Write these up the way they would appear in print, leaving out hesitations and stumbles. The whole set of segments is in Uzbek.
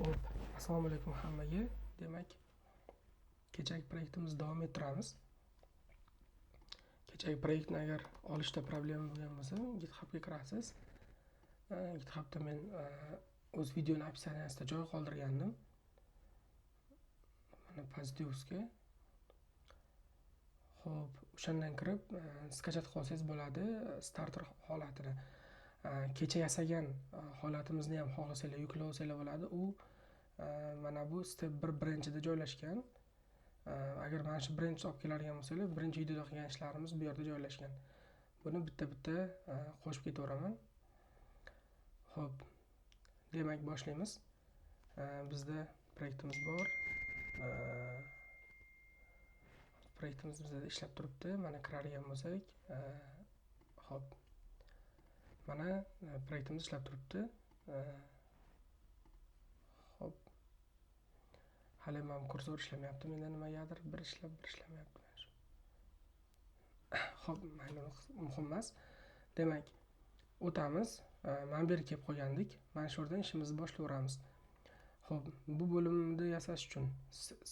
Xo'p, assalomu alaykum hammaga. Demak, kechagi proyektimizni davom ettiramiz. Kechagi proyektni agar olishda problema bo'lgan bo'lsa, GitHubga kirasiz. GitHubda men o'z videoni opsiyasida joy qoldirgandim. Mana Pozitivsga. Xo'p, o'shandan kirib skachat qilsangiz bo'ladi starter holatini. Kecha yasagan holatimizni ham xohlasanglar yuklab olsanglar bo'ladi. U mana bu step 1 branchida joylashgan. Agar mana shu branch olib keladigan bo'lsanglar, birinchi videoda qilgan ishlarimiz bu yerda joylashgan. Buni bitta-bitta qo'shib ketaveraman. Xo'p. Demak, boshlaymiz. Bizda proyektimiz bor. Proyektimiz bizda ishlab turibdi. Mana kiradigan bo'lsak, xo'p. Mana proyektimiz ishlab turibdi. Xo'p. Hali ham kursor ishlamayapti. Menda nimagadir bir ishlamayapti. Xo'p, mayli, muhim emas. Demak, o'tamiz. Mana bu yerga kelib qolgandik. Mana shu yerdan ishimizni boshlayveramiz. Xo'p, bu bo'limni yasash uchun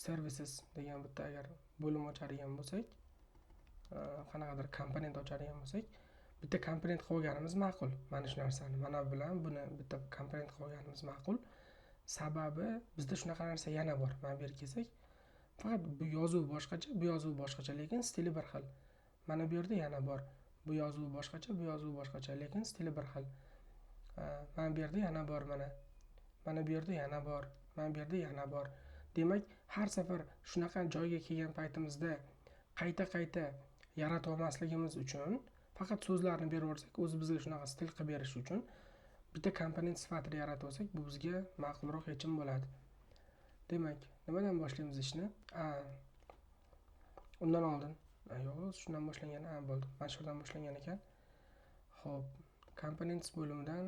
services degan bitta agar bo'lim ochadigan bo'lsak, qanaqadir komponent ochadigan bo'lsak, bitta komponent qilib olganimiz ma'qul. Mana shu narsani, mana bilan buni bitta komponent qilib olganimiz ma'qul. Sababi bizda shunaqa narsa yana bor. Mana bu yerga kelsak, faqat bu yozuv boshqacha, bu yozuv boshqacha, lekin stili bir xil. Mana bu yerda yana bor. Bu yozuv boshqacha, bu yozuv boshqacha, lekin stili bir xil. Mana bu yerda yana bor mana. Mana bu yerda yana bor. Mana bu yerda yana bor. Demak, har safar shunaqa joyga kelgan paytimizda qayta yarata olmasligimiz uchun faqat so'zlarni berib yuborsak, o'zi bizga shunaqa stil qilib berish uchun bitta komponent sifatida yaratib olsak, bu bizga ma'qulroq yechim bo'ladi. Demak, nimadan boshlaymiz ishni? Undan oldin, yo'q, shundan boshlangan, bo'ldi. Mana shu yerdan boshlangan ekan. Xo'p, components bo'limidan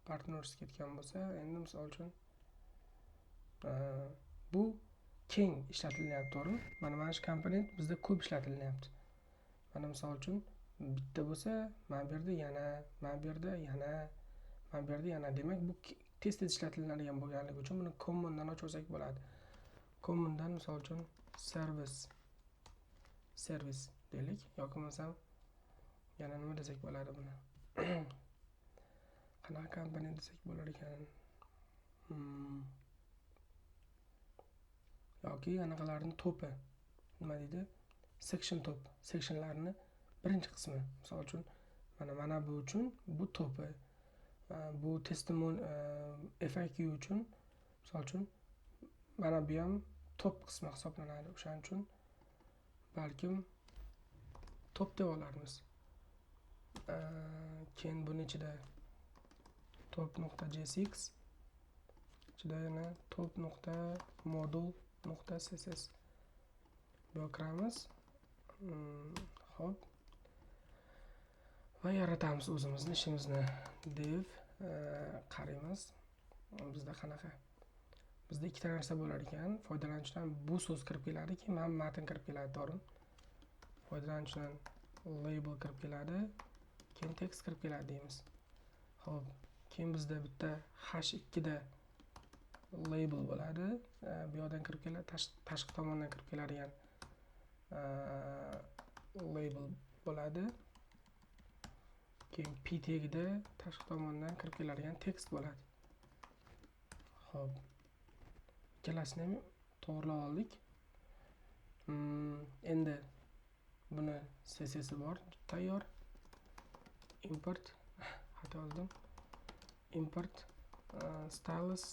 partners ketgan bo'lsa, endi misol uchun bu keng ishlatilyapti, to'g'rimi? Mana shu komponent bizda ko'p ishlatilyapti. Mana misol uchun bitta bo'lsa, mana bu yerda yana, mana bu yerda yana, mana bu yerda yana. Demak, bu tez ishlatiladigan bo'lganligi uchun buni commondan ochsak bo'ladi. Commondan misol uchun service deylik, yoki bo'lmasam yana nima desak bo'ladi buni? Qanaqa komponent desak bo'lar ekan? Yoki anaqalarning to'pi. Nima deydi? Section top. Sectionlarni birinchi qismi. Misol uchun mana bu uchun bu to'pi. Bu testimon FAQ uchun misol uchun mana bu ham top qismi hisoblanadi. O'shaning uchun balkim top deb olarmiz. Keyin buni ichida top.jsx ichida yana top.module.css bu kiramiz. Xo'p. Va yaratamiz o'zimizni ishimizni. Dev qaraymiz. Bizda qanaqa? Bizda ikkita narsa bo'lar ekan. Foydalanuvchidan bu so'z kirib keladi, keyin mana matn kirib keladi, to'g'rimi? Foydalanuvchidan label kirib keladi, keyin text kirib keladi deymiz. Xo'p, keyin bizda bitta h2 da label bo'ladi. Bu yerdan kirib keladi, tashqi tomondan kirib keladigan label bo'ladi. Keyin p tagida tashqi tomondan kirib keladigan text bo'ladi. Xo'p. Ikkalasini ham to'g'rilab oldik. Endi buni CSS bor, tayyor. Import xato yozdim. Import styles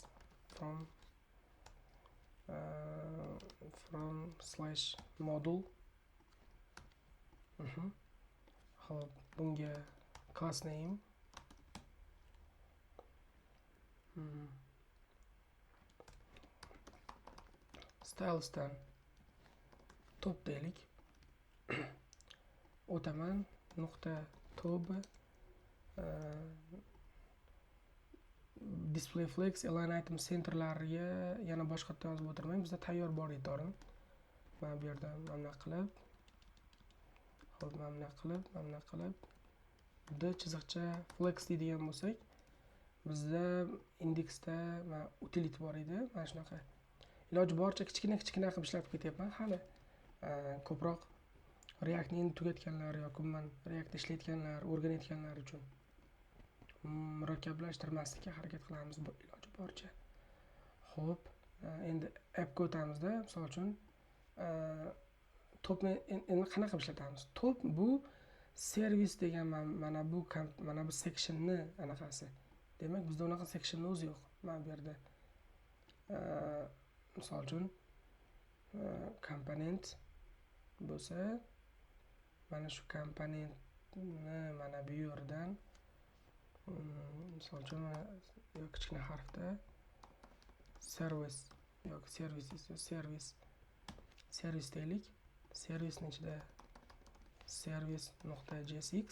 from /module. Xo'p, bunga class name stylesdan top deylik. O'taman nuqta tobi display flex align item centerlariga yana boshqatdan yozib o'tirmang. Bizda tayyor bor edi, to'g'rimi? Mana bu yerdan mana qilib, xo'p, mana qilib, d chiziqcha flex deydigan bo'lsak, bizda indeksda utility bor edi. Mana shunaqa iloji boricha kichkina qilib ishlatib ketyapman hali. Ko'proq Reactni endi tugatganlar yoki umuman React ishlayotganlar, o'rganayotganlar uchun murakkablashtirmaslikka harakat qilamiz iloji boricha. Xo'p, endi appga o'tamizda, misol uchun topni endi qanaqa ishlatamiz? Top bu servis degan mana bu sectionni anaqasi. Demak, bizda unaqa sectionni o'zi yo'q. Mana bu yerda misol uchun komponent bo'lsa, mana shu komponentni mana bu yerdan misol uchun kichkina harfda service yoki servis deylik. Servisning ichida service.jsx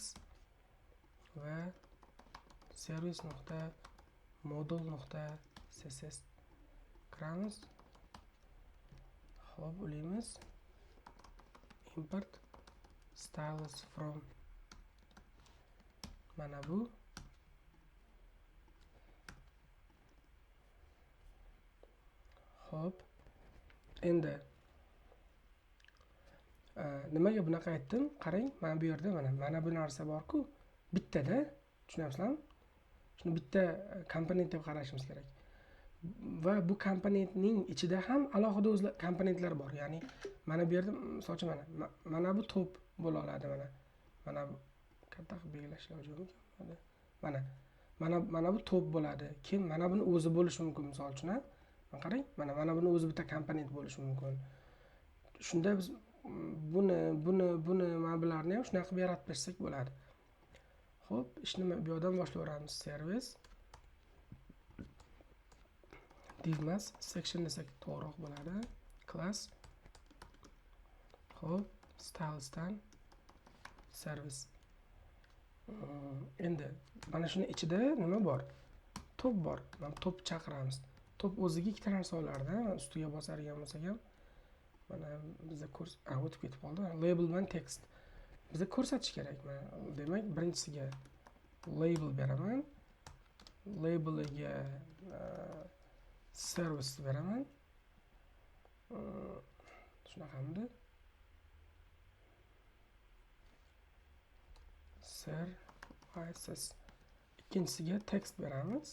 va service.module.css kiramiz. Xo'p, ulaymiz. Import styles from mana bu. Xo'p, endi nimaga bunaqa aytdim? Qarang, mana bu yerda mana bu narsa bor-ku, bittada, tushunyapsizlarmi? Shuni bitta komponent deb qarashimiz kerak. Va bu komponentning ichida ham alohida o'z komponentlar bor. Ya'ni mana bu yerda misol uchun mana bu top bo'la oladi mana bu katta qilib belgilash iloji yo'qmi? Mana bu top bo'ladi. Keyin mana buni o'zi bo'lishi mumkin misol uchun, ha? Qarang, mana buni o'zi bitta komponent bo'lishi mumkin. Shunda biz buni mana bularni ham shunaqa qilib yaratib bersak bo'ladi. Xo'p, ishni bu yerdan boshlayveramiz. Servis div emas, section desak to'g'riroq bo'ladi. Class. Xo'p, stylesdan service. Endi mana shuni ichida nima bor? Top bor. Mana top chaqiramiz. Top o'ziga ikkita narsa olardi. Ustiga bosargan bo'lsak ham mana bizda o'tib ketib qoldi. Label bilan text. Bizga ko'rsatish kerak. Demak, birinchisiga label beraman. Labeliga service beraman. Shunaqamidi? Services. Ikkinchisiga text beramiz.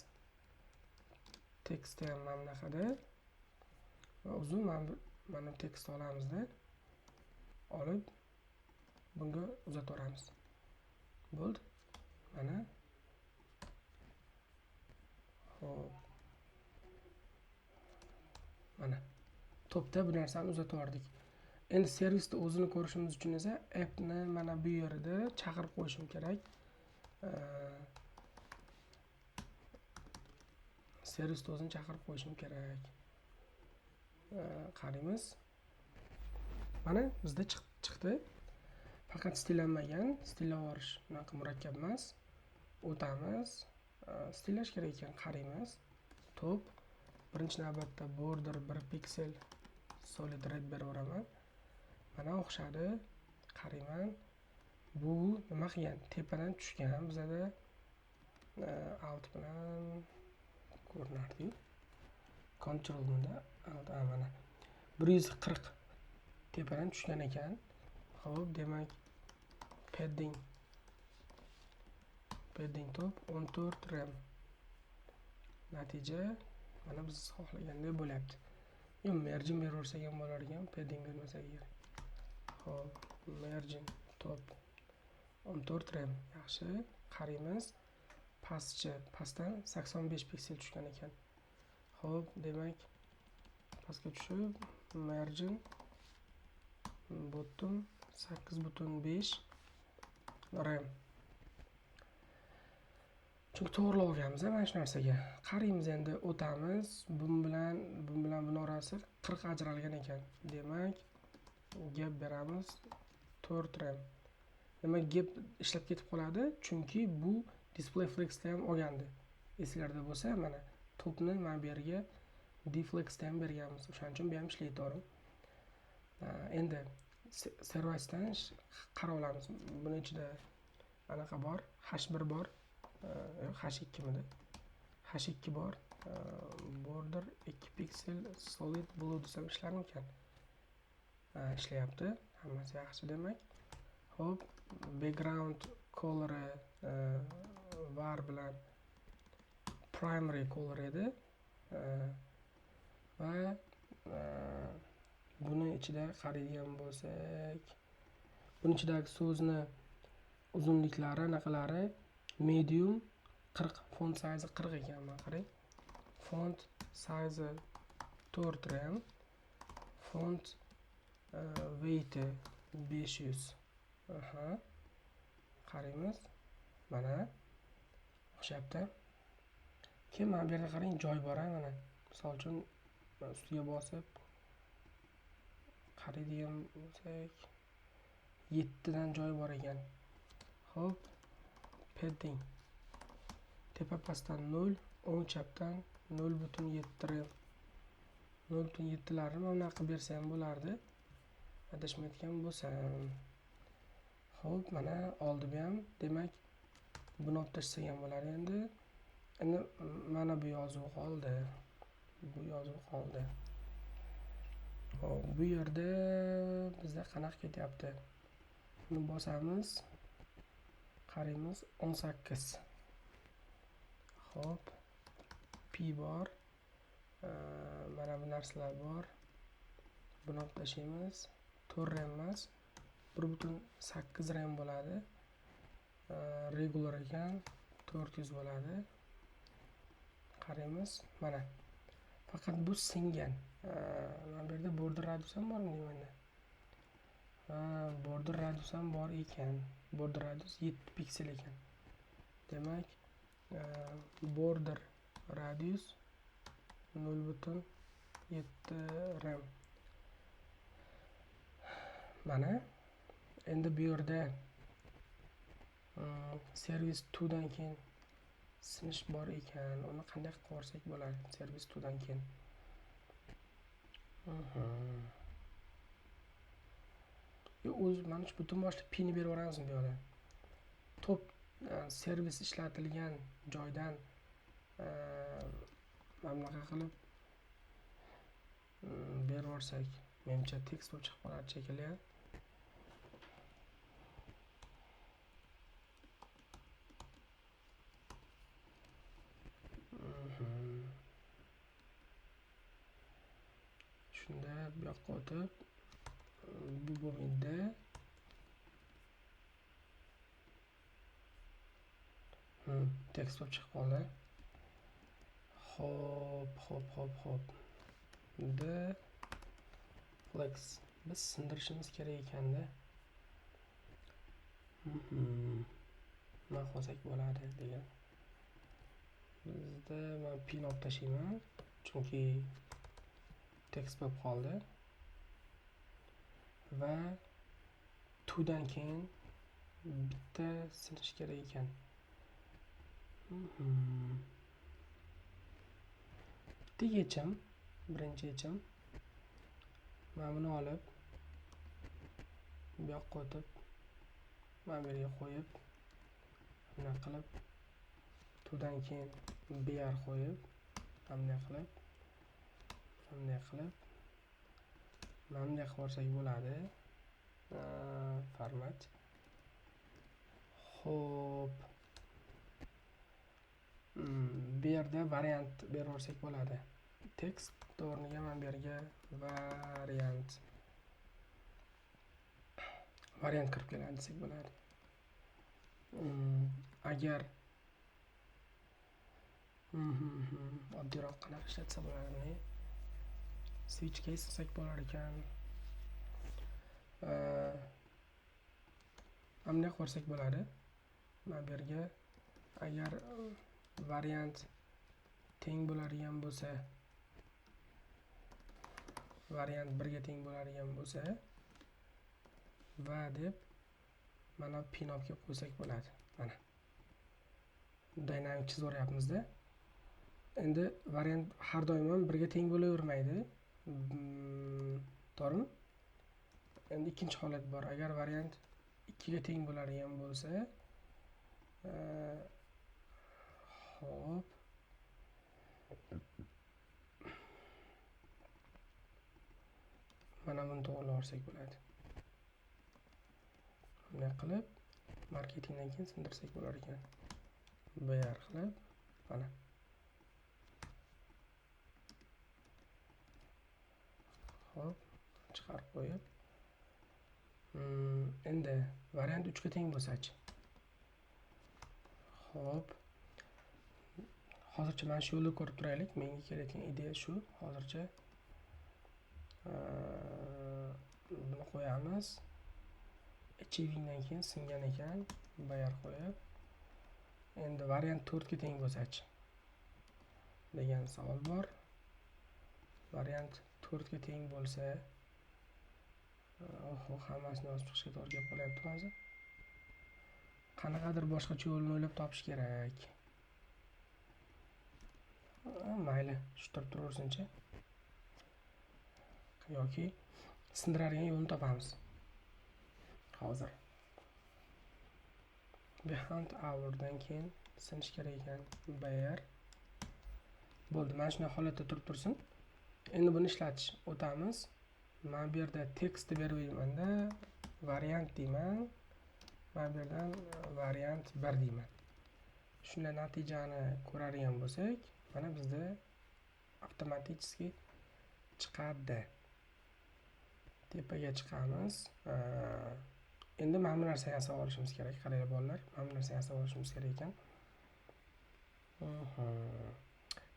Text ham mana bunaqada. Uzun mana text olamizda. Olib bunga uzataveramiz. Bo'ldi. Mana. Xo'p. Mana topda bu narsani uzataverdik. Endi servisni o'zini ko'rishimiz uchun esa appni mana bu yerda chaqirib qo'yishim kerak. Servisni o'zini chaqirib qo'yishim kerak. Qaraymiz. Mana bizda chiqdi. Faqat stillanmagan, stillavorish bunaqa murakkab emas. O'tamiz. Stillash kerak ekan, qaraymiz. Top birinchi navbatda border 1 piksel solid red beraveraman. Mana o'xshadi. Qarayman. Bu nima qilgan? Tepadan tushgan. Bizada alt bilan ko'rinardi. Control bunda alt mana 140 tepadan tushgan ekan. Xo'p, demak padding top 14 RAM. Natija mana biz xohlagandek bo'lyapti. Margin beraversak ham bo'lar ekan, padding bermasak agar. Xo'p, margin top 14 RAM. Yaxshi, qaraymiz. Pastdan 85 piksel tushgan ekan. Xo'p, demak pastga tushib margin bottom 8.5 RAM. Chunki to'g'rilab olganmiz mana shu narsaga. Qaraymiz endi, o'tamiz. Bu bilan buni orasi 40 ajralgan ekan. Demak, gap beramiz 4 RAM. Nima gap ishlab ketib qoladi? Chunki bu display flexda ham olgandi. Esinglarda bo'lsa, mana topni mana bu yerga deflexda ham berganmiz. O'shaning uchun bu ham ishlaydi, to'g'ri. Endi servisdan qara olamiz. Buni ichida anaqa bor, H1 bor. H2 midi. h2 bor. Border 2 piksel solid blue desam ishlarmikan? Ishlayapti. Hammasi yaxshi demak. Xo'p, background color var bilan primary color edi. Va buni ichida qaraydigan bo'lsak, buni ichidagi so'zni uzunliklari anaqalari medium 40, font size 40 ekan. Mana qarang. Font size 4 rem, font weight 500. Qaraymiz. Mana o'xshabdi. Keyin mana bu yerga qarang, joy bor mana. Misol uchun ustiga bosib qaraydigan bo'lsak 7 dan joy bor ekan. Xo'p, padding tepa pastdan 0, o'ng chapdan 0.7 rem. 0.7 larni mana qilib bersa ham bo'lardi. Adashmayotgan bo'lsam. Xo'p, mana oldi bu ham. Demak, buni olib tashlasak ham bo'lar endi. Endi mana bu yozuv qoldi. Bu yozuv qoldi. Hop, bu yerda bizda qanaqa ketyapti? Buni bosamiz. Qaraymiz, 18. Hop, P bor. Mana bu narsalar bor. Buni olib tashlaymiz. 4 rem emas, 1.8 rem bo'ladi. Regular ekan, 400 bo'ladi. Qaraymiz, mana. Faqat bu singan. Mana bu yerda border radius ham bormi deyman. Border radius ham bor ekan. Border radius 7 piksel ekan. Demak, border radius 0.7 rem. Mana endi bu yerda service 2 dan keyin sinish bor ekan. Uni qanday qilib ko'rsak bo'ladi? Service 2 dan keyin. O'z mana shu butun boshli pin berib yuboramizmi bu yerda? Top servis ishlatilgan joydan mana bunaqa qilib berib yuborsak, menimcha tekst bo'lib chiqib qolar shekilli. Shunda bu yoqqa o'tib, bu bo'lmaydi. Tekst bo'lib chiqib qoldi. Hop. The flex biz sindirishimiz kerak ekanda. Nima qilsak bo'ladi degan. Bizda men pin olib tashlayman, chunki tekst bo'lib qoldi. Va 2 dan keyin bitta sinish kerak ekan. Bitta yechim, birinchi yechim. Mana buni olib, bu yoqqa o'tib, mana bu yerga qo'yib, buni qilib, 2 dan keyin BR qo'yib, bunday qilib, bunday qilib olsak bo'ladi. Format. Xo'p. Bu yerda variant berib olsak bo'ladi. Text o'rniga mana bu yerga variant kirib keladi desak bo'ladi. Agar oddiyroq qanaqa ishlatsa bo'ladi? Switch case qilsak bo'lar ekan. Bunday qilsak bo'ladi. Mana bu yerga agar variant teng bo'ladigan bo'lsa, variant 1 ga teng bo'ladigan bo'lsa va deb mana pin olib kelib qo'ysak bo'ladi. Mana dynamic chizib o'ryapmiz-da. Endi variant har doim ham 1 ga teng bo'lavermaydi. To'g'rimi? Endi ikkinchi holat bor. Agar variant 2 ga teng bo'ladigan bo'lsa, hop. Mana buni to'g'rilab olsak bo'ladi. Bunday qilib marketingdan keyin sindirsak bo'lar ekan. BR qilib mana. Xo'p, chiqarib qo'yib. Endi variant 3 ga teng bo'lsa-chi. Xo'p. Hozircha mana shu yo'lni ko'rib turaylik. Menga kelayotgan ideya shu. Hozircha buni qo'yamiz. Achievingdan keyin singan ekan. Bayar qo'yib. Endi variant 4 ga teng bo'lsa-chi degan savol bor. Variant 4 ga teng bo'lsa, hammasini yozib chiqishga to'g'ri kelib qolyapti hozir. Qanaqadir boshqacha yo'lni o'ylab topish kerak. Mayli, shu turib turaversinchi. Yoki sindiradigan yo'lni topamiz. Hozir. Behind hourdan keyin sinish kerak ekan. Bayar. Bo'ldi, mana shunday holatda turib tursin. Endi buni ishlatish o'tamiz. Men bu yerda tekst berib qo'ymanda variant deyman. Men bu yerdan variant 1 deyman. Shunday natijani ko'radigan bo'lsak, mana bizda avtomatik chiqadi. Tepaga chiqamiz. Endi mana bu narsani yasab olishimiz kerak. Qaranglar bolalar, mana bu narsani yasab olishimiz kerak ekan.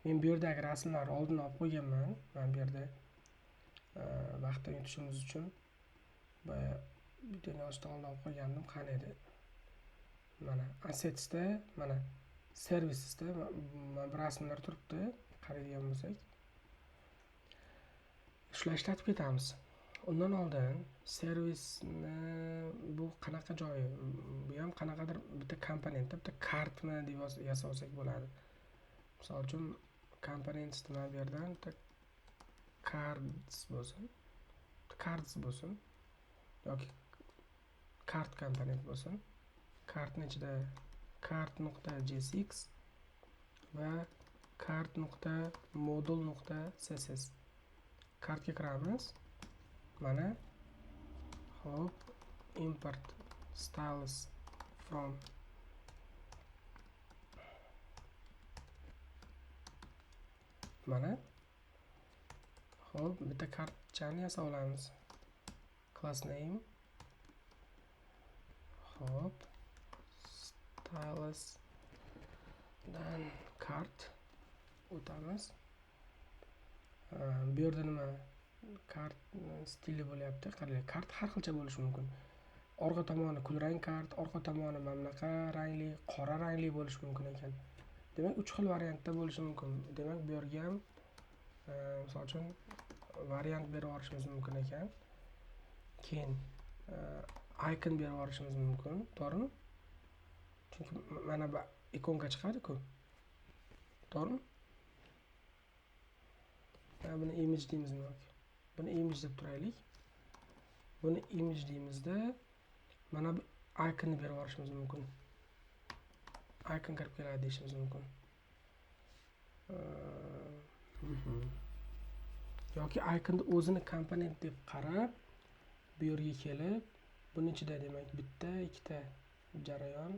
Men bu yerdagi rasmlarni oldin olib qo'yganman. Men bu yerda vaqtni yutishimiz uchun videoni yozishdan oldin olib qo'ygandim. Qani edi? Mana assetsda, mana servisda mana bu rasmlar turibdi. Qaraydigan bo'lsak, shular ishlatib ketamiz. Undan oldin servisni bu qanaqa joyi? Bu ham qanaqadir bitta komponentda bitta kartmi deb yasab olsak bo'ladi. Misol uchun komponent nima bu yerdan cards bo'lsin yoki kart komponent bo'lsin. Kartning ichida cart.jsx va cart.module.css kartga kiramiz. Mana hop import styles from mana hop bitta kartchani yasab olamiz. Class name hop styles dan kart o'tamiz. Bu yerda nima kart stili bo'lyapti. Qarang, kart har xilcha bo'lishi mumkin. Orqa tomoni kulrang kart, orqa tomoni mana bunaqa rangli, qora rangli bo'lishi mumkin ekan. Demak, 3 xil variantda bo'lishi mumkin. Demak, bu yerga ham misol uchun variant berib yuborishimiz mumkin ekan. Keyin icon berib yuborishimiz mumkin, to'g'rimi? Chunki mana bu ikonga chiqadi-ku. To'g'rimi? Buni image deymizmi yoki? Buni image deb turaylik. Buni image deymizda mana bu iconni berib yuborishimiz mumkin. Icon kirib keladi deyishimiz mumkin. Yoki iconni o'zini komponent deb qarab, bu yerga kelib, buning ichida demak bitta, ikkita jarayon,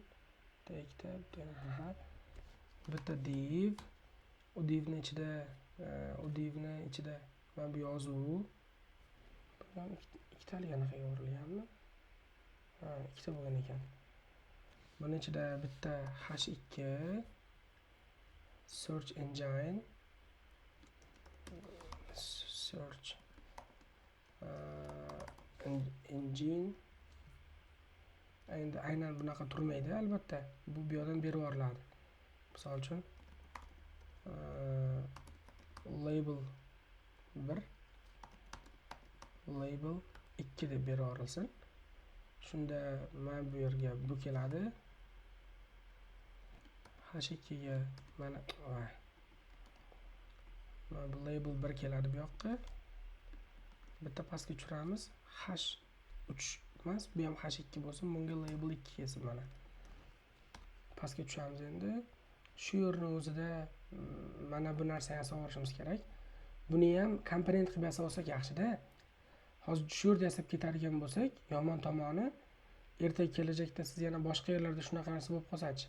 bitta div, u divni ichida mana bu yozuv, ikkitalik anaqa yo'rilganmi? Ikkita bo'lgan ekan. Buning ichida bitta H2 search engine endi aynan bunaqa turmaydi albatta. Bu yerdan berib yuboriladi. Misol uchun label 1 label 2 deb berib yuborilsin. Shunda mana bu yerga bu keladi. H2 ga mana bu label 1 keladi bu yoqqa. Bitta pastga tushiramiz. H3 emas, bu ham H2 bo'lsin, bunga label 2 kelsin mana. Pastga tushamiz endi. Shu yerning o'zida mana bu narsani yasab olishimiz kerak. Buni ham komponent qilib yasab olsak yaxshida. Hozir shu yerda yasab ketadigan bo'lsak, yomon tomoni ertaga kelajakda siz yana boshqa yerlarda shunaqa narsa bo'lib qolsa-chi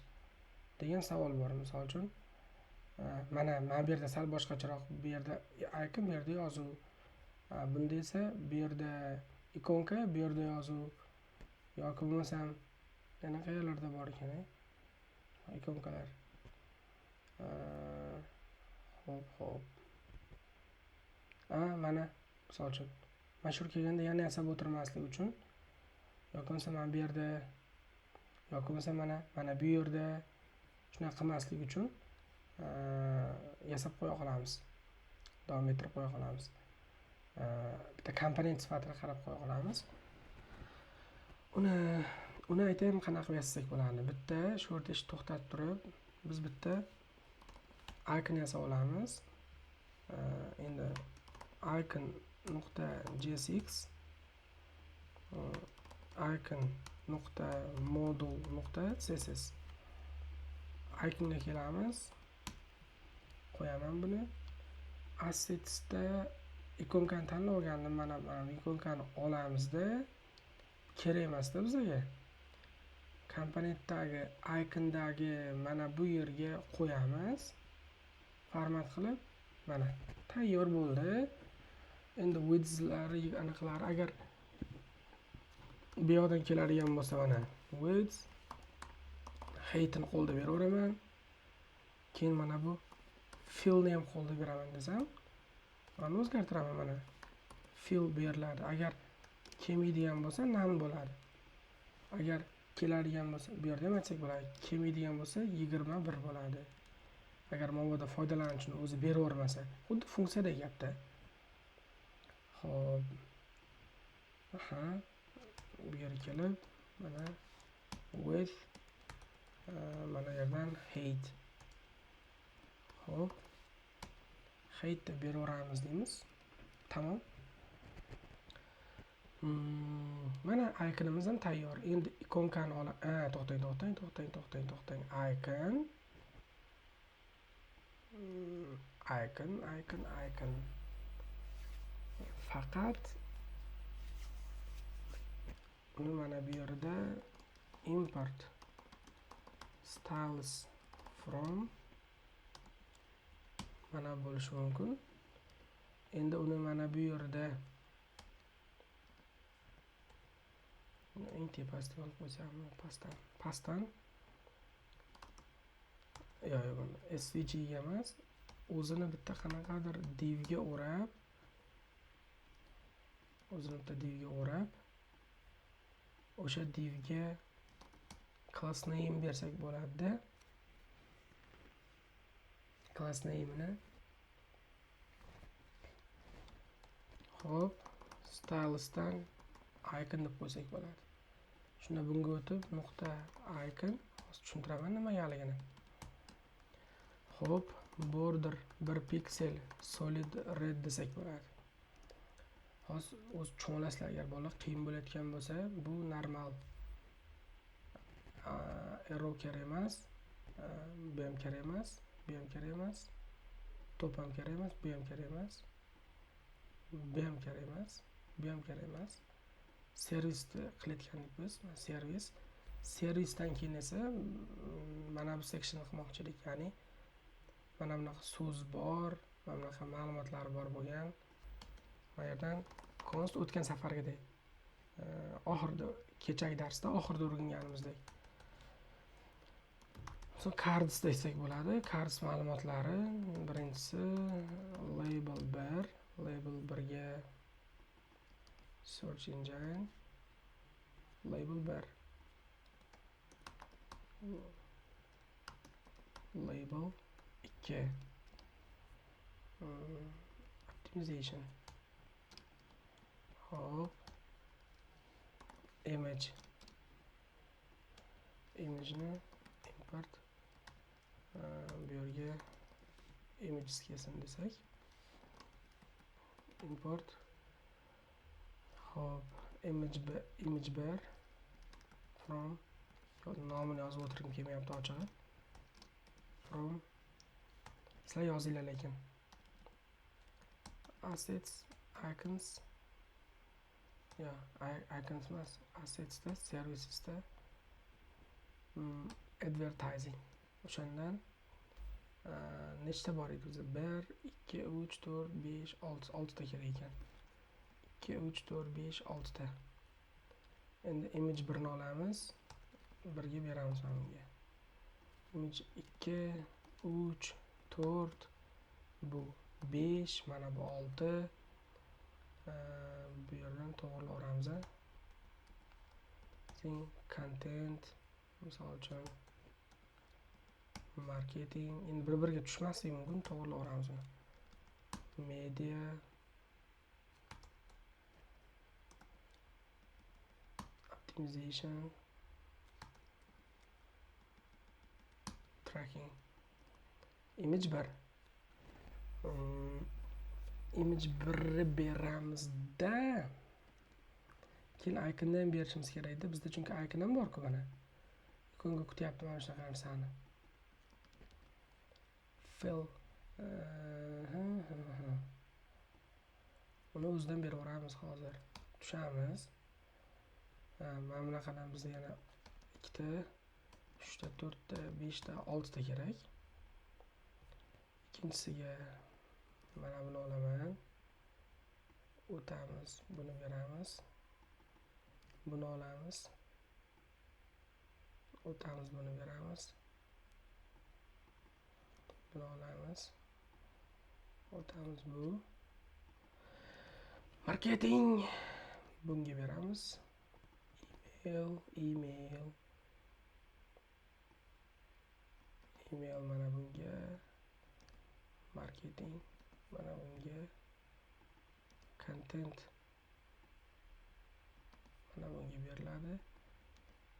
degan savol bor. Misol uchun mana bu yerda sal boshqacharoq, bu yerda icon, bu yerda yozuv. Bunda esa bu yerda ikonka, bu yerda yozuv yoki bo'lmasam yana qayerlarda bor ekan ikonkalar. Hop. Mana misol uchun mashhur kelganda yana yasab o'tirmaslik uchun yoki bo'lmasa mana bu yerda yoki bo'lmasa mana bu yerda shunaqa qilmaslik uchun yasab qo'ya qolamiz. Davom ettirib qo'ya qolamiz. Bitta komponent sifatida qarab qo'ya qolamiz. Uni aytaymi qanaqa qilib yasasak bo'ladi. Bitta shu yerda ish to'xtatib turib, biz bitta icon yasab olamiz. Endi icon.jsx icon.module.css iconga kelamiz. Qo'yaman buni. Assetsda ikonkani tanlab olgandim. Mana ikonkani olamizda. Kerak emasda bizga. Komponentdagi icondagi mana bu yerga qo'yamiz. Format qilib, mana tayyor bo'ldi. Endi width'lari anaqalari agar bu yoqdan keladigan bo'lsa mana width height'ni qo'lda beraveraman. Keyin mana bu fillni ham qo'lda beraman desam, mana o'zgartiraman mana. Fill beriladi. Agar kelmaydigan bo'lsa none bo'ladi. Agar keladigan bo'lsa, bu yerda ham aytsak bo'ladi. Kelmaydigan bo'lsa 21 bo'ladi. Agar mobodo foydalanuvchini o'zi beravermasa, xuddi funksiyadagi gapda. Xo'p. Bu yerga kelib, mana width mana yerdan height. Xo'p. Height deb beraveramiz deymiz. Tamom. Mana iconimiz ham tayyor. Endi ikonkani olib, to'xtang. Icon. Faqat uni mana bu yerda import styles from mana bo'lishi mumkin. Endi uni mana bu yerda eng tepasiga olib qo'ysam, pastdan yo'q, svg ga emas, o'zini bitta qanaqadir divga o'rab, o'sha divga class name bersak bo'ladi-da. Class name'ni hop stylesdan icon deb qo'ysak bo'ladi. Shunda bunga o'tib nuqta icon, tushuntiraman nimagaligini. Hop, border 1 piksel solid red desak bo'ladi. Hozir o'z tushunasizlar, agar bolalar qiyin bo'layotgan bo'lsa, bu normal. Arrow kerak emas, bu ham kerak emas, bu ham kerak emas, top ham kerak emas, bu ham kerak emas, bu ham kerak emas, bu ham kerak emas. Servisni qilayotgandik biz, servisdan keyin esa mana bu section qilmoqchilik, ya'ni mana bunaqa so'z bor, mana bunaqa ma'lumotlar bor bo'lgan. Mana yerdan const o'tgan safargidek, oxirda kechagi darsda oxirda o'rganganimizdek. So'ng cards desak bo'ladi. Cards ma'lumotlari birinchisi label 1 ga search engine label 1 label 2 optimization hop imageni import bu yerga images kelsin desak import hop image bar from nomini yozib o'tirgim kelmayapti ochig'i from sizlar yozinglar lekin. Assets, icons, icons emas, assetsda, servicesda advertising. O'shandan nechta bor edi o'zi? 1 2 3 4 5 6 ta kerak ekan. 2 3 4 5 6 ta. Endi image 1 ni olamiz. 1 ga beramiz mana bunga. Image 2 3 4 bu 5, mana bu 6. Bu yerdan to'g'rilaveramiz. Content, misol uchun marketing, endi bir-biriga tushmasligi mumkin, to'g'rilaveramiz uni. Media, optimization, tracking. Image 1. Image 1 beramizda. Keyin icondan ham berishimiz kerak edi. Bizda chunki icon ham bor-ku mana. Ikonga kutyapti mana shunaqa narsani. Fill. Uni o'zidan beraveramiz hozir. Tushamiz. Mana bunaqadan bizga yana 2 ta, 3 ta, 4 ta, 5 ta, 6 ta kerak. Ikkinchisiga mana buni olaman. O'tamiz, buni beramiz. Buni olamiz. O'tamiz, buni beramiz. Buni olamiz. O'tamiz bu. Marketing. Bunga beramiz. Email mana bunga. Marketing mana bunga. Content mana bunga beriladi.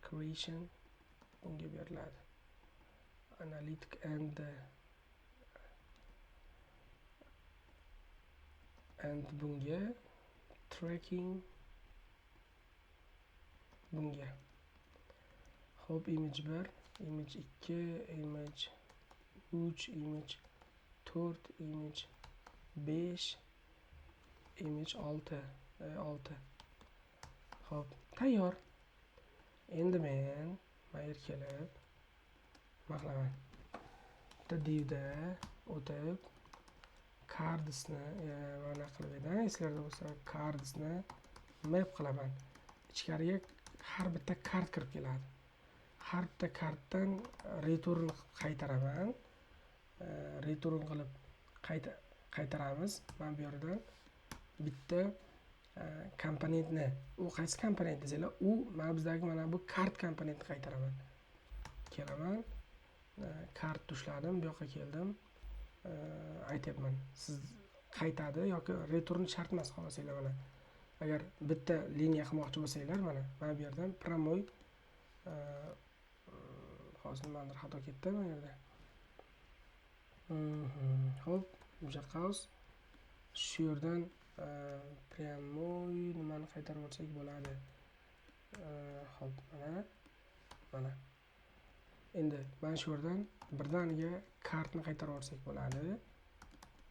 Creation bunga beriladi. Analytic and bunga. Tracking bunga. Hop, image 1, image 2, image 3, image 4, image 5, image 6. Hop, tayyor. Endi men mayr kelib maqlaman. Bitta divda o'tib cardsni mana qilib edim. Eslarda bo'lsa cardsni map qilaman. Ichkariga har bitta kart kirib keladi. Har bitta kartdan return qaytaraman. Return qilib qaytaramiz. Mana bu yerdan bitta komponentni, u qaysi komponent desanglar, u mana bizdagi mana bu kart komponentni qaytaraman. Kelaman, kart tushladim, bu yoqqa keldim. Aytyapman, siz qaytadi yoki return shart emas, xohlasanglar mana. Agar bitta liniya qilmoqchi bo'lsanglar, mana bu yerdan promoy hozir nimadir xato ketdi bu yerda. Hop, Jaqaus. Shu yerdan promoy nimani qaytarib olsak bo'ladi. Hop, mana. Endi mana shu yerdan birdaniga kartni qaytarib olsak bo'ladi.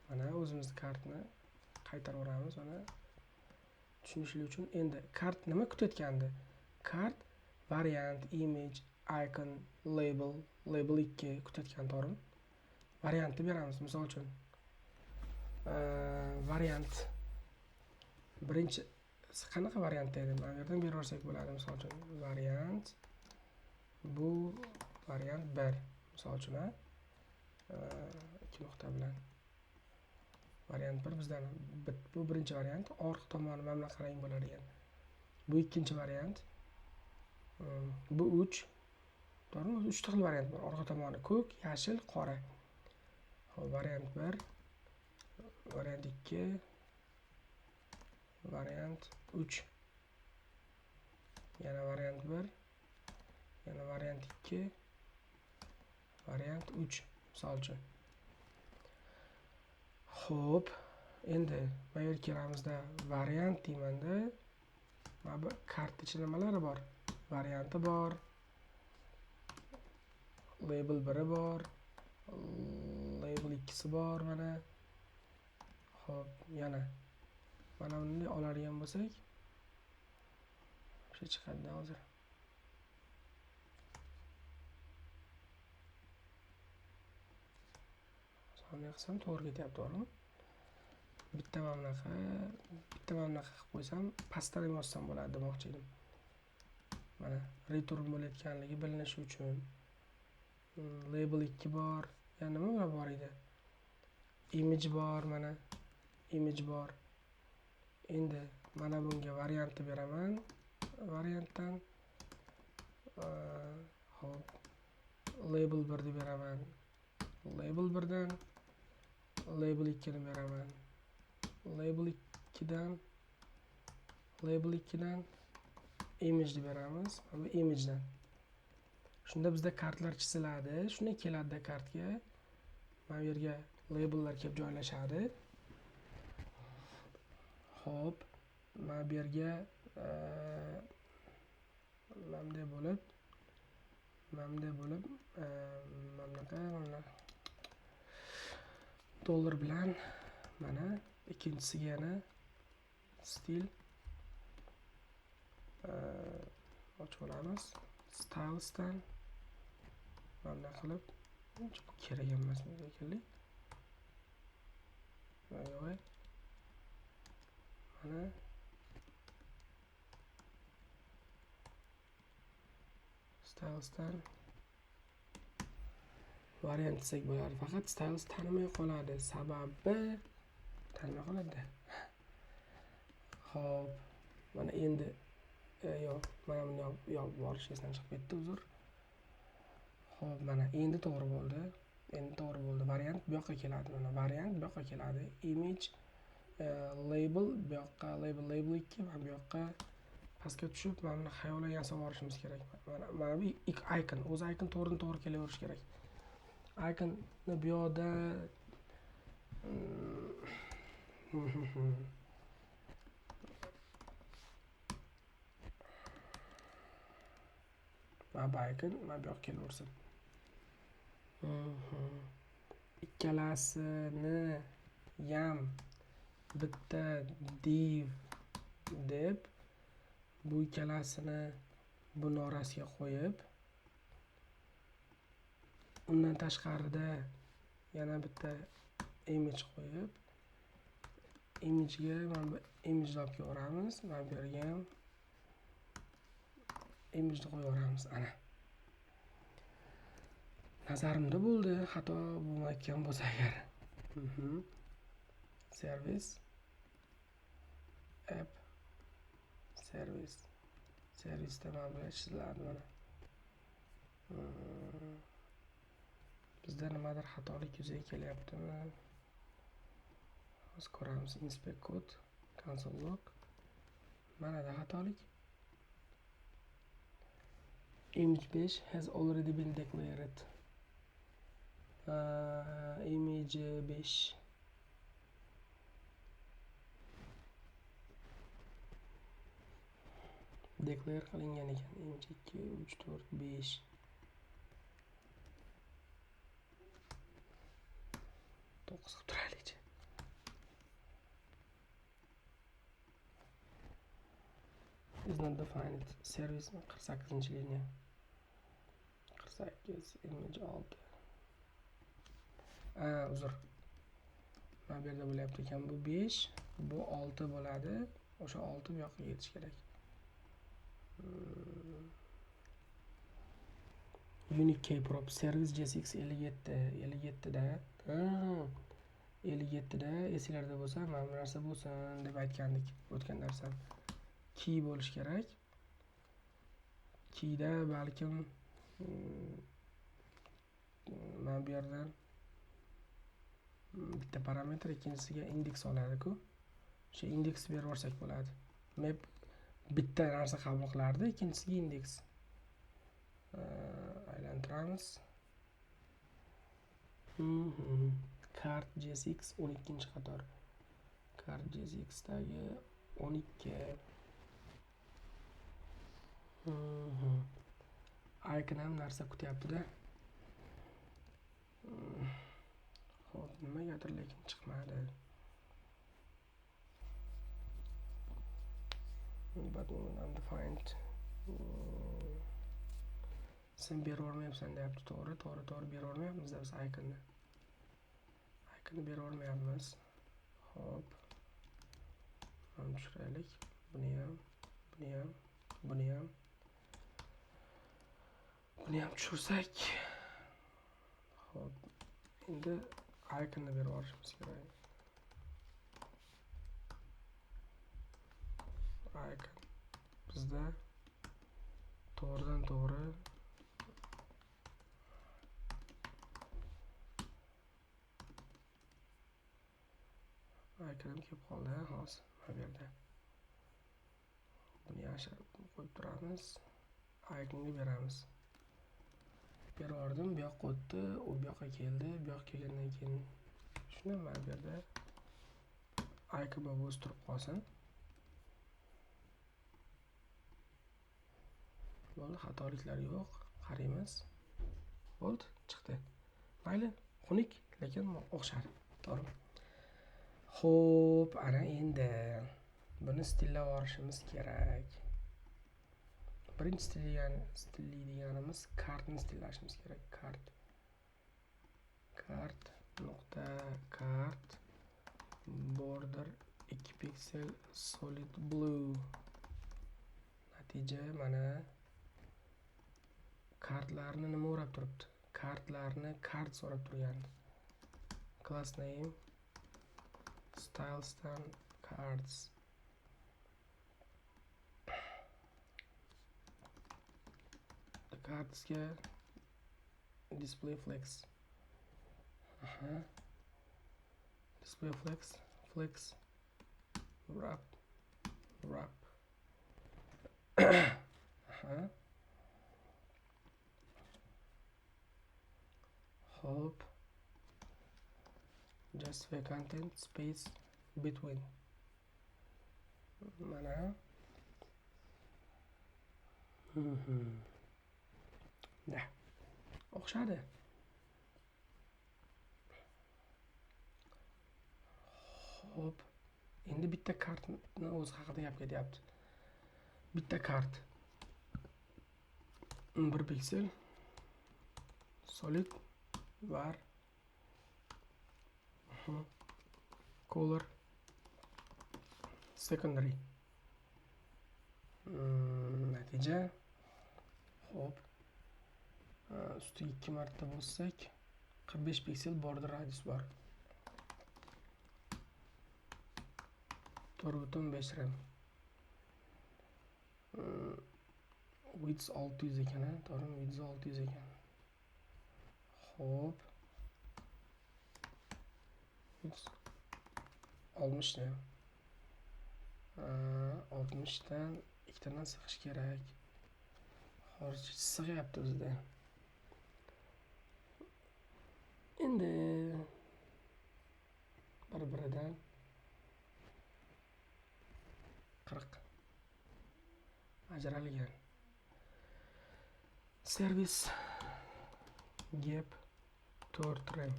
Mana o'zimizning kartni qaytaraveramiz, mana tushunishlik uchun. Endi kart nima kutayotgandi? Kart variant, image, icon, label 2 kutayotgan to'g'rimi? Variantni beramiz, misol uchun. Variant. Birinchi qanaqa variant edi? Mana bu yerdan berib yuborsak bo'ladi, misol uchun. Variant. Bu variant 1, misol uchun, 2 nuqta bilan. Variant 1 bizdan bu birinchi variant, orqa tomoni mana bunaqa rang bo'lar ekan. Bu ikkinchi variant. Bu 3. To'g'rimi? 3 xil variant bor. Orqa tomoni ko'k, yashil, qora. Xo'p, variant 1, variant 2, variant 3. Yana variant 1, yana variant 2, variant 3, misol uchun. Xo'p, endi bu yerga kelamizda variant deymanda, mana bu kart ichida nimalari bor? Varianti bor, label 1 bor, label ikkisi bor mana. Xo'p, yana mana bunday oladigan bo'lsak, o'sha chiqadi hozir. Songa qilsam to'g'ri ketyapti, to'g'rimi? Bitta mana bunaqa qilib qo'ysam, pastdan yozsam bo'ladi demoqchi edim. Mana return bo'layotganligi bilinishi uchun. Label 2 bor. Yana nima bor edi? Image bor, mana image bor. Endi mana bunga variantni beraman. Variantdan hop, label 1 ni beraman. Label 1 dan label 2 ni beraman. Label 2 dan image ni beramiz. Bu image dan. Shunda bizda kartlar chiziladi. Shunday keladi kartga. Mana bu yerga labellar kelib joylashadi. Xo'p, mana bu yerga mamda bo'lib mana dollar bilan mana ikkinchisiga yana stil ochib olamiz. Stylesdan mana qilib kerak emas shekilli. Voy. Mana stylesdan variant desak bo'lar. Faqat styles tanimay qoladi. Sababi tanimay qoladi. Xo'p, mana endi yo'q, mana buni yopib yuborish esdan chiqib ketdi, uzr. Xo'p, mana endi to'g'ri bo'ldi. Variant bu yoqqa keladi. Mana variant bu yoqqa keladi. Image label bu yoqqa, label 2 va bu yoqqa pastga tushib, mana buni xayolan yasab olishimiz kerak. Mana bu icon, o'zi icon to'g'ri kelaverish kerak. Iconni bu yoqda mana bu icon mana bu yoqqa kelaversin. Ikkalasini ham bitta div deb bu ikkalasini buni orasiga qo'yib, undan tashqarida yana bitta image qo'yib, imagega mana bu image olib kelaveramiz. Mana bu yerga ham image qo'yaveramiz. Ana. Nazarimda bo'ldi, xato bo'lmayotgan bo'lsa agar. Service app service. Servisda mana bu chiziladi mana. Bizda nimadir xatolik yuzaga kelyaptimi? Hozir ko'ramiz. Inspect code, console log. Mana da xatolik. Image 5 has already been declared. Image 5 declare qilingan ekan. Image 2, 3, 4, 5. To'qqiz qilib turaylikchi. Is not defined. Service 48-liniya. 48 image 6. Uzr. Mana bu yerda bo'lyapti ekan, bu 5, bu 6 bo'ladi. O'sha 6 bu yoqqa ketish kerak. Unique key prop service JSX 57 da 57 da esinglarda bo'lsa, mana bu narsa bo'lsin deb aytgandik o'tgan darsda. Key bo'lish kerak. Keyda balkim mana bu yerdan bitta parametr, ikkinchisiga indeks oladi-ku. O'sha indeks berib yuborsak bo'ladi. Map bitta narsa qabul qilardi, ikkinchisiga indeks. Aylantiramiz. Card JSX 12-qator. Card JSX dagi 12. Icon ham narsa kutyapti-da. Xo'p, nimagadir lekin chiqmadi. But undefined. Sen beravermayapsan deyapti. To'g'ri beravermayapmiz biz iconni. Iconni beravermayapmiz. Xo'p. Mana tushiraylik. Buni ham tushirsak. Xo'p. Endi iconni berib yuborishimiz kerak. Icon bizda to'g'ridan to'g'ri icon kelib qoldi. Hozir mana bu yerda. Buni yashirib qo'yib turamiz. Iconga beramiz. Berardim, bu yoqqa o'tdi, u bu yoqqa keldi. Bu yoqqa kelgandan keyin shuni mana bu yerda icon bo'lib o'zi turib qolsin. Bo'ldi, xatoliklar yo'q. Qaraymiz. Bo'ldi, chiqdi. Mayli, xunuk, lekin o'xshar. To'g'ri. Xo'p, ana endi buni stillab olishimiz kerak. Birinchi stilllaydiganimiz kartni stillashimiz kerak. Kart border 2 piksel solid blue. Natija mana kartlarni nima o'rab turibdi? Kartlarni kart so'rab turgandi. Class name stylesdan cards. Cardsga display flex. Display flex wrap. Hope justify content space between. Mana da o'xshadi. Hop, endi bitta kartni o'zi haqida gap ketyapti. Bitta kart 1 piksel solid var color secondary. Natija hop, ustiga 2 marta bossak 45 piksel border radius bor. 4.5 RAM. Width 600 ekan, to'g'rimi? Width 600 ekan. Hop. 60 dan. 60 dan ikkitadan sig'ish kerak. Hozir sig'yapti o'zida. Endi bir-biridan 40 ajralgan. Servis gap 4 RAM.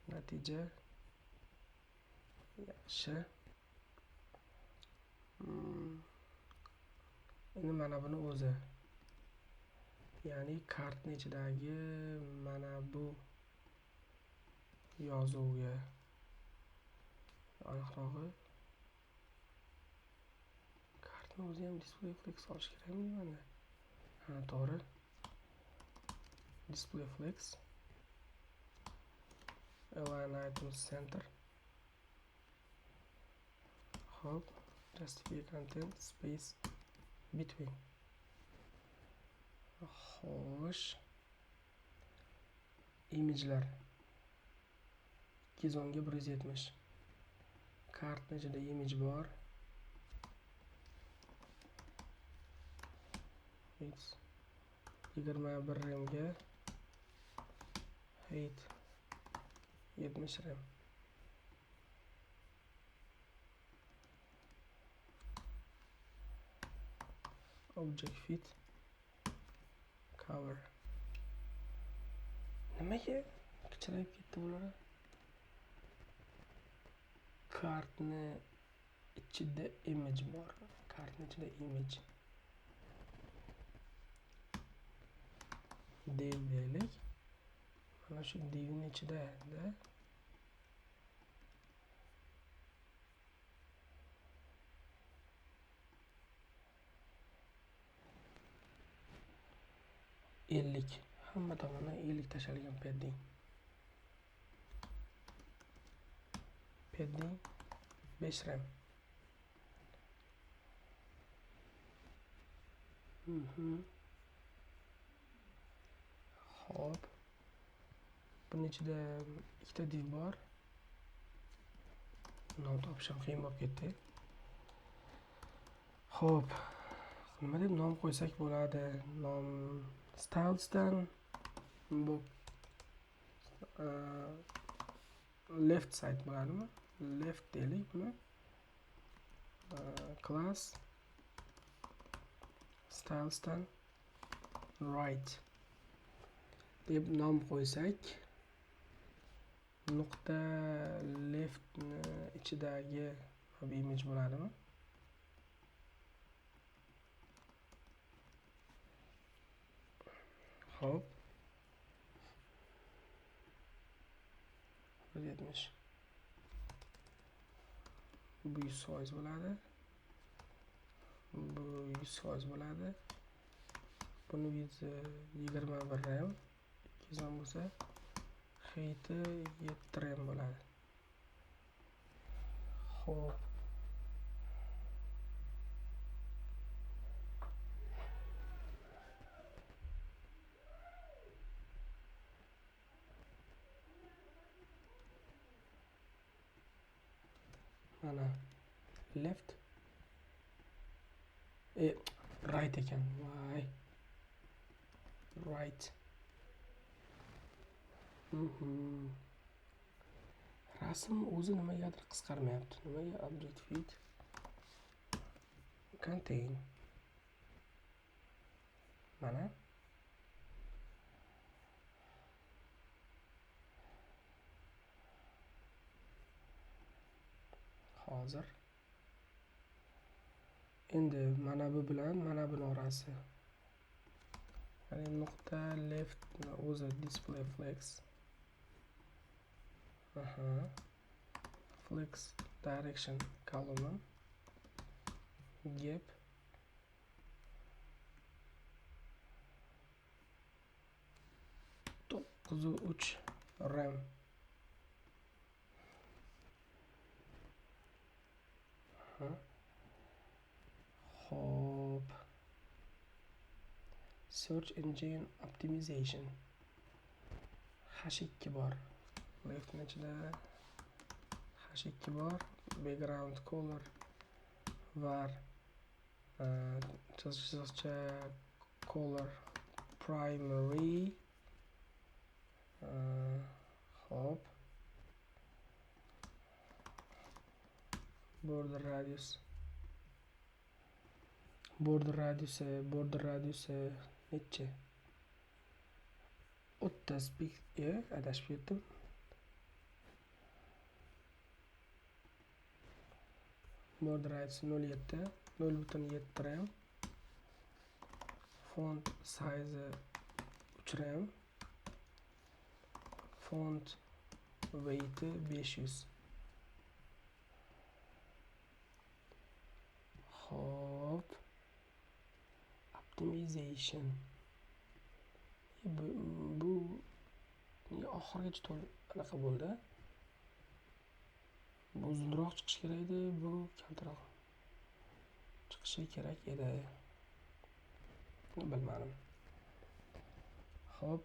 Natija yaxshi. Endi mana buni o'zi, ya'ni kartning ichidagi mana bu yozuvga aniqrog'i kartni o'zi ham display flex olish kerakmi mana? Ha, to'g'ri. Display flex align items center. Hop, justify content space between. Xo'sh. Image'lar 210 ga 170. Kartning ichida image bor. 21 RAM ga height 70 RAM. Object fit cover. Nimaga kichrayib ketdi bular. Kartni ichida image bor. Kartni ichida image. Div deylik. Mana shu divning ichida ellik, hamma tomonidan 50 tashalgan padding. Padding 5 RAM. Hop. Buning ichida ikkita div bor. Nom topishim qiyin bo'lib ketdi. Hop. Nima deb nom qo'ysak bo'ladi? Nom stylesdan bu left side bo'ladimi? Left deylik buni. Class stylesdan right deb nom qo'ysak, nuqta left ichidagi image bo'ladimi? Hop. 170. Bu 100% bo'ladi. Bu 100% bo'ladi. Buni width 21 RAM. 200 ham bo'lsa, height 7 RAM bo'ladi. Hop. Mana left right ekan. Voy. Right. Rasm o'zi nimagadir qisqarmayapti. Nimaga update fit contain. Mana hozir endi mana bu bilan mana buni orasi. Ya'ni nuqta left o'zi display flex. Flex direction column gap 9.3 RAM. Hop. Search engine optimization. H2 bor. Left ichida H2 bor. Background color var. Chiziqcha color primary. Hop. Border radius necha? 30 piksel. Adashib ketdim. Border radius 0.7 0.7 RAM. Font size 3 RAM. Font weight 500. Hop. Optimization. Bu oxirigacha to'liq anaqa bo'ldi. Bu uzunroq chiqishi kerak edi, bu kamroq chiqishi kerak edi. Bilmadim. Hop.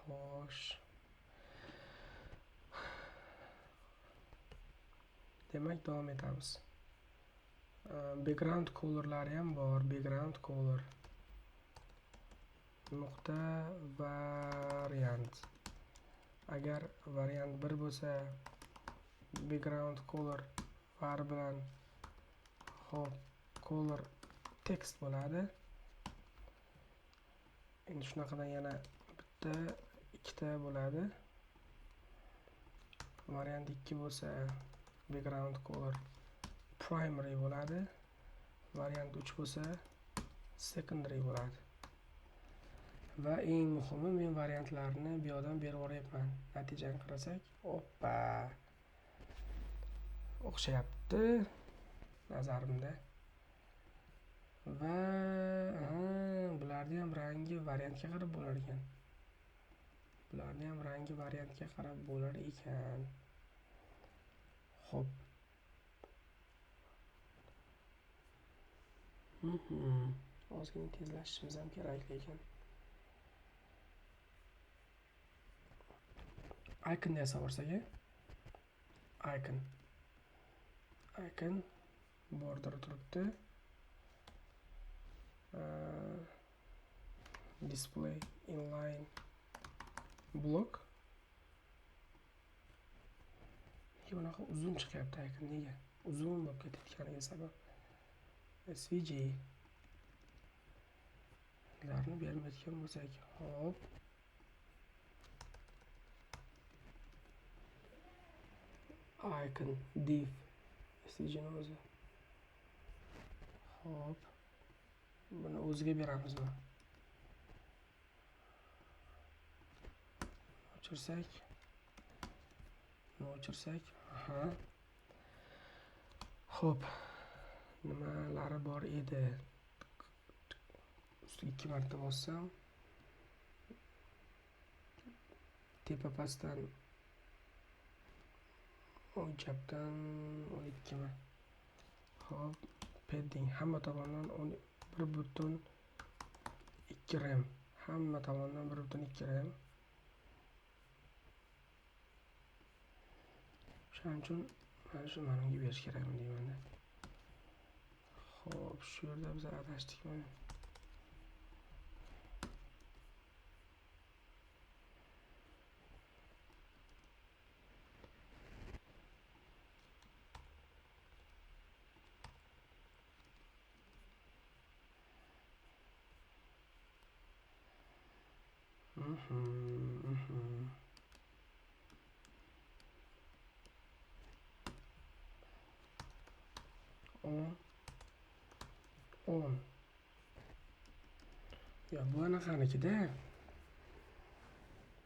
Xo'sh. Demak, davom etamiz. background colorlari ham bor. Background color nuqta variant. Agar variant 1 bo'lsa, background color var bilan hop color text bo'ladi. Endi shunaqadan yana bitta, ikkita bo'ladi. Variant 2 bo'lsa, background color primary bo'ladi. Variant 3 bo'lsa, secondary bo'ladi. Va eng muhimi, men variantlarni bu yerdan berib yuboryapman. Natijani qarasak, oppa. O'xshayapti nazarimda. Va bularning ham rangi variantga qarab bo'lar ekan. Bularning ham rangi variantga qarab bo'lar ekan. Xo'p. Ozgina tezlashishimiz ham kerak ekan. Icon desa borsak, icon border turibdi. Display inline block. Nega bunaqa uzun chiqyapti icon? Nega? Uzun bo'lib ketayotganiga sabab SVG larni bermayotgan bo'lsak, hop. Icon div SVG ni o'zi. Hop. Buni o'ziga beramizmi? O'chirsak. Aha. Xo'p. Nimalari bor edi? Ustiga 2 marta bossam, tepa pastdan 10 chapdan 12 mi? Xo'p, padding hamma tomondan 1.2 rem. Hamma tomondan 1.2 rem. Shuning uchun mana shu menga berish kerakmi deyman-da. Xo'p, shu yerda biz adashdikmi? On. Ya bu anaqanikida.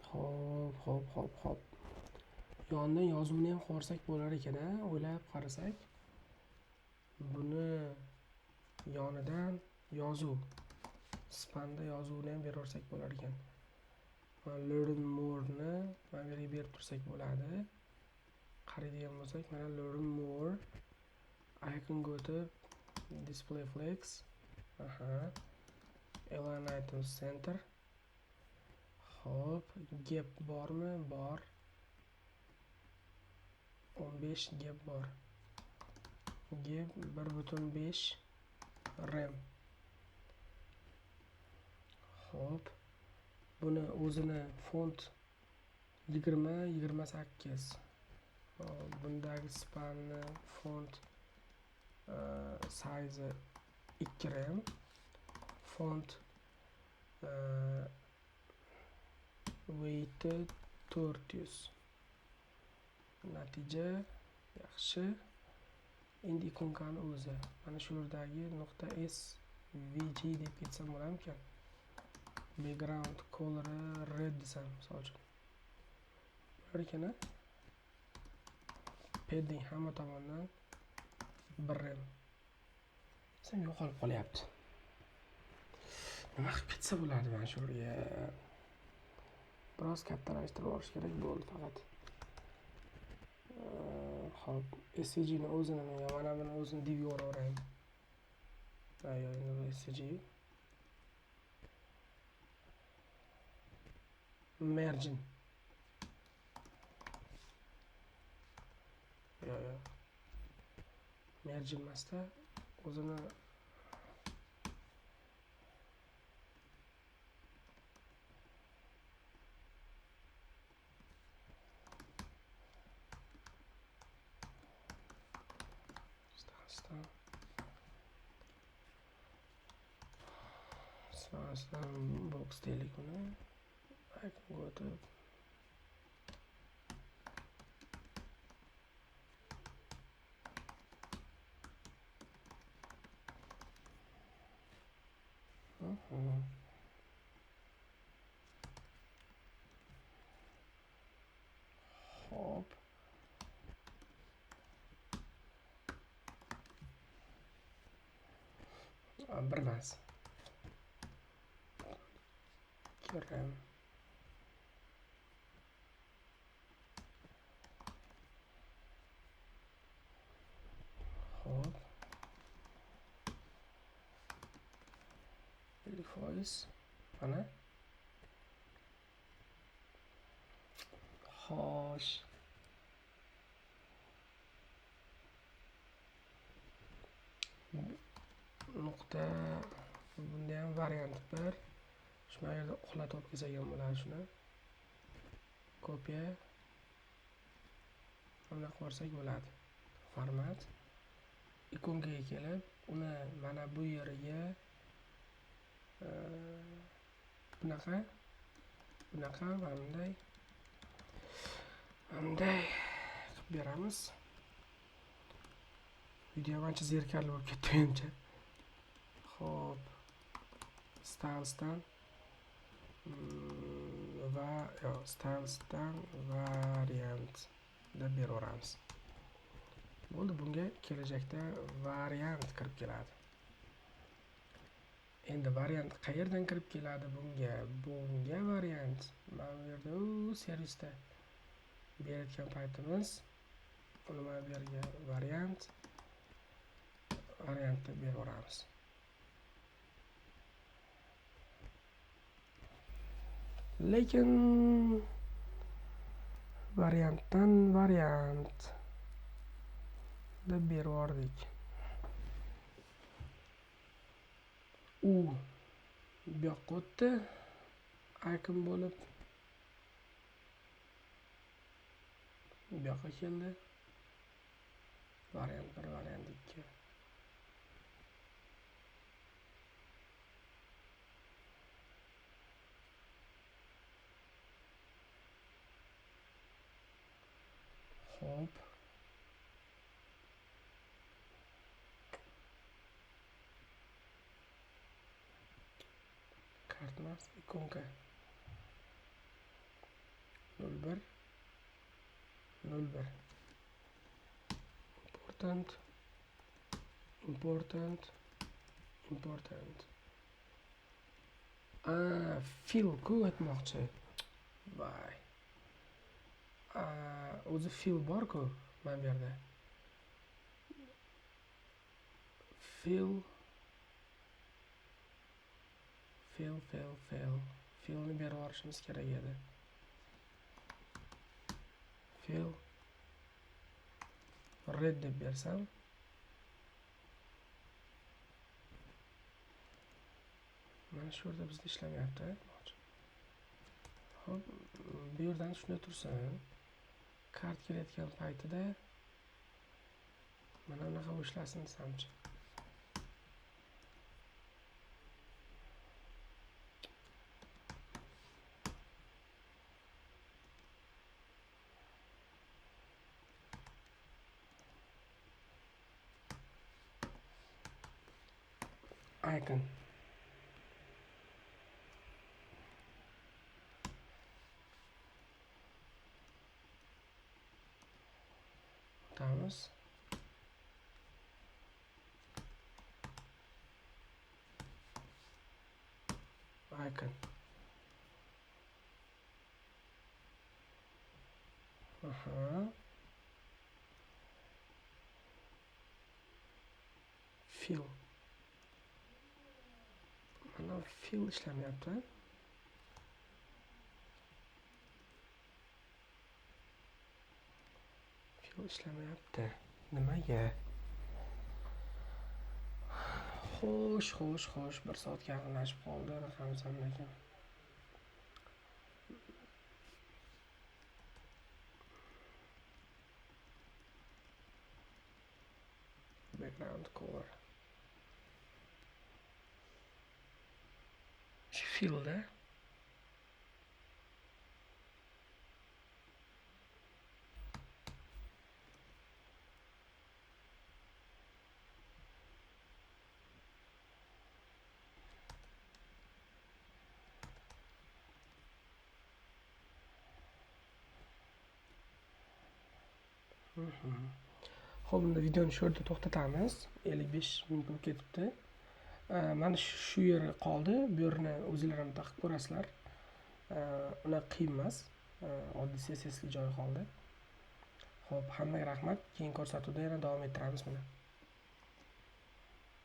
Hop. Yondan yozuvni ham qo'rsak bo'lar ekan-a, o'ylab qarasak. Buni yonidan yozuv, spanda yozuvni ham berib bo'lar ekan. Learn more ni mana bu yerga berib tursak bo'ladi. Qaraydigan bo'lsak, mana learn more. Icon go to display flex. Align items center. Hop, gap bormi? Bor. 15 gap bor. Gap 1.5 rem. Hop. Buni o'zini font 20-28. Bundagi spanni font size 2 rem. Font weight 400. Natija yaxshi. Endi ikonkani o'zi. Mana shu yerdagi nuqta svg deb ketsam bo'larmikan? Background color red desam, misol uchun. Bo'lar ekan-a? Padding hamma tomondan 1 rem. Sen yo'qolib qolyapti. Nima qilib ketsa bo'ladi mana shu yerga? Biroz kattalashtirib olish kerak bo'ldi faqat. Hop, SVG ni o'zini mana buni o'zini div yo'raveraman. Endi SVG margin. Margin emasda o'zini box deylik uni. I can go to hop. Bir emas. Kiram. Hop. 50%. Mana. Xo'sh. Nuqta. Bunda ham variant bir. Shuna yerda uxlatib o'tkazgan bo'ladi shuni. Kopiya. Bunday qilsak bo'ladi. Format. Ikongaga kelib, uni mana bu yeriga bunaqa bunday qilib beramiz. Video ancha zerkarli bo'lib ketdi menimcha. Xo'p. Stylesdan va stylesdan variant deb beraveramiz. Bo'ldi, bunga kelajakda variant kirib keladi. Endi variant qayerdan kirib keladi bunga? Bunga variant mana bu yerda servisda berayotgan paytimiz uni mana bu yerga variantni beraveramiz. Lekin variantdan variant deb bervordik. U bu yoqqa o'tdi. Icon bo'lib bu yoqqa keldi. Variant 1, variant 2. Hop. Kartmas ikonka 01 01 important fill ku aytmoqchi. Voy. O'zi fill bor-ku mana bu yerda. Fillni berib yuborishimiz kerak edi. Fill red deb bersam mana shu yerda bizda ishlamayapti. Hop, bu yerdan shunday tursin. Kart kelayotgan paytida mana bunaqa ishlasin desamchi. Icon. Tamız. Icon. Fill. Mana fill ishlamayapti. Fill ishlamayapti. Nimaga? xo'sh, 1 soatga yaqinlashib qoldi raqamsam lekin. Background color. Fillda. Xo'p, unda videoni shu yerda to'xtatamiz. 55 minut bo'lib ketibdi. Mana shu yeri qoldi. Bu yerni o'zinglar ham taqib ko'rasizlar. Unaqa qiyin emas. Oddiy CSS joyi qoldi. Xo'p, hammaga rahmat. Keyingi ko'rsatuvda yana davom ettiramiz buni.